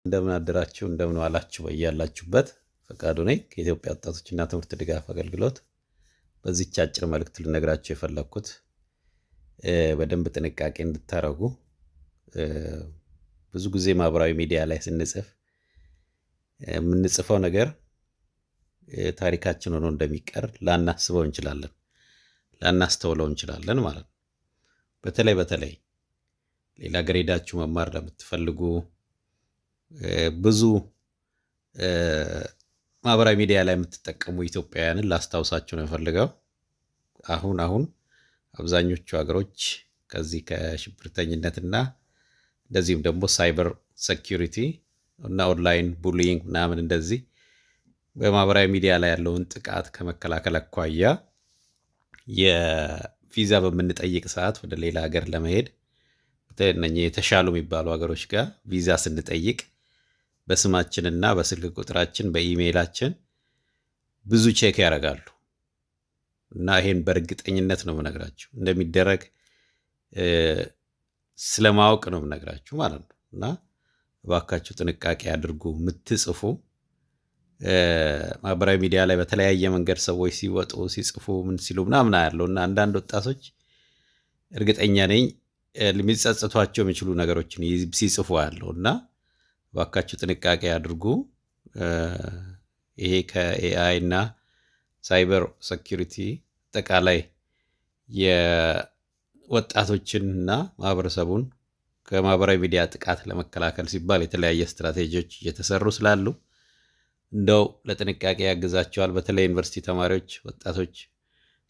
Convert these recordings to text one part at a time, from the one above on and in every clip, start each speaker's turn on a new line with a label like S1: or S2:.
S1: እንደምን አደራችሁ እንደምን ዋላችሁ በያላችሁበት። ፈቃዱ ነኝ ከኢትዮጵያ ወጣቶችና ትምህርት ድጋፍ አገልግሎት። በዚህች አጭር መልእክት ልነግራችሁ የፈለኩት በደንብ ጥንቃቄ እንድታረጉ። ብዙ ጊዜ ማህበራዊ ሚዲያ ላይ ስንጽፍ የምንጽፈው ነገር ታሪካችን ሆኖ እንደሚቀር ላናስበው እንችላለን፣ ላናስተውለው እንችላለን ማለት ነው። በተለይ ሌላ ሀገር ሄዳችሁ መማር ለምትፈልጉ ብዙ ማህበራዊ ሚዲያ ላይ የምትጠቀሙ ኢትዮጵያውያንን ላስታውሳችሁ ነው የምፈልገው። አሁን አብዛኞቹ ሀገሮች ከዚህ ከሽብርተኝነትና እንደዚህም ደግሞ ሳይበር ሴኩሪቲ እና ኦንላይን ቡሊንግ ምናምን እንደዚህ በማህበራዊ ሚዲያ ላይ ያለውን ጥቃት ከመከላከል አኳያ የቪዛ በምንጠይቅ ሰዓት ወደ ሌላ ሀገር ለመሄድ እነኚህ የተሻሉ የሚባሉ ሀገሮች ጋር ቪዛ ስንጠይቅ በስማችንና በስልክ ቁጥራችን በኢሜይላችን ብዙ ቼክ ያደርጋሉ እና ይሄን በእርግጠኝነት ነው የምነግራችሁ፣ እንደሚደረግ ስለማወቅ ነው የምነግራችሁ ማለት ነው። እና እባካችሁ ጥንቃቄ አድርጉ። የምትጽፉ ማህበራዊ ሚዲያ ላይ በተለያየ መንገድ ሰዎች ሲወጡ ሲጽፉ ምን ሲሉ ምናምን ያለው እና አንዳንድ ወጣቶች እርግጠኛ ነኝ ሊጸጽቷቸው የሚችሉ ነገሮችን ሲጽፉ ያለው እና እባካችሁ ጥንቃቄ አድርጉ። ይሄ ከኤአይ እና ሳይበር ሴኩሪቲ አጠቃላይ የወጣቶችንና ማህበረሰቡን ከማህበራዊ ሚዲያ ጥቃት ለመከላከል ሲባል የተለያየ ስትራቴጂዎች እየተሰሩ ስላሉ እንደው ለጥንቃቄ ያግዛቸዋል። በተለይ ዩኒቨርሲቲ ተማሪዎች፣ ወጣቶች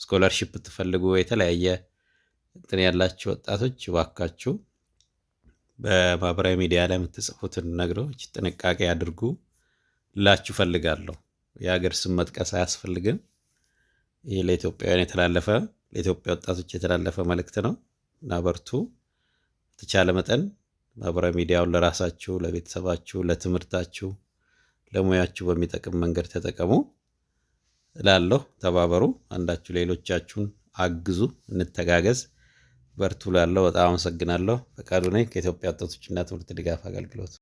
S1: ስኮላርሺፕ ትፈልጉ የተለያየ እንትን ያላችሁ ወጣቶች እባካችሁ በማህበራዊ ሚዲያ ላይ የምትጽፉትን ነገሮች ጥንቃቄ አድርጉ ልላችሁ ፈልጋለሁ። የሀገር ስም መጥቀስ አያስፈልግም። ይህ ለኢትዮጵያውያን የተላለፈ ለኢትዮጵያ ወጣቶች የተላለፈ መልእክት ነው እና በርቱ። በተቻለ መጠን ማህበራዊ ሚዲያውን ለራሳችሁ፣ ለቤተሰባችሁ፣ ለትምህርታችሁ፣ ለሙያችሁ በሚጠቅም መንገድ ተጠቀሙ እላለሁ። ተባበሩ፣ አንዳችሁ ሌሎቻችሁን አግዙ፣ እንተጋገዝ፣ በርቱ እላለሁ። በጣም አመሰግናለሁ። ፈቃዱ ነኝ ከኢትዮጵያ ወጣቶችና ትምህርት ድጋፍ አገልግሎት።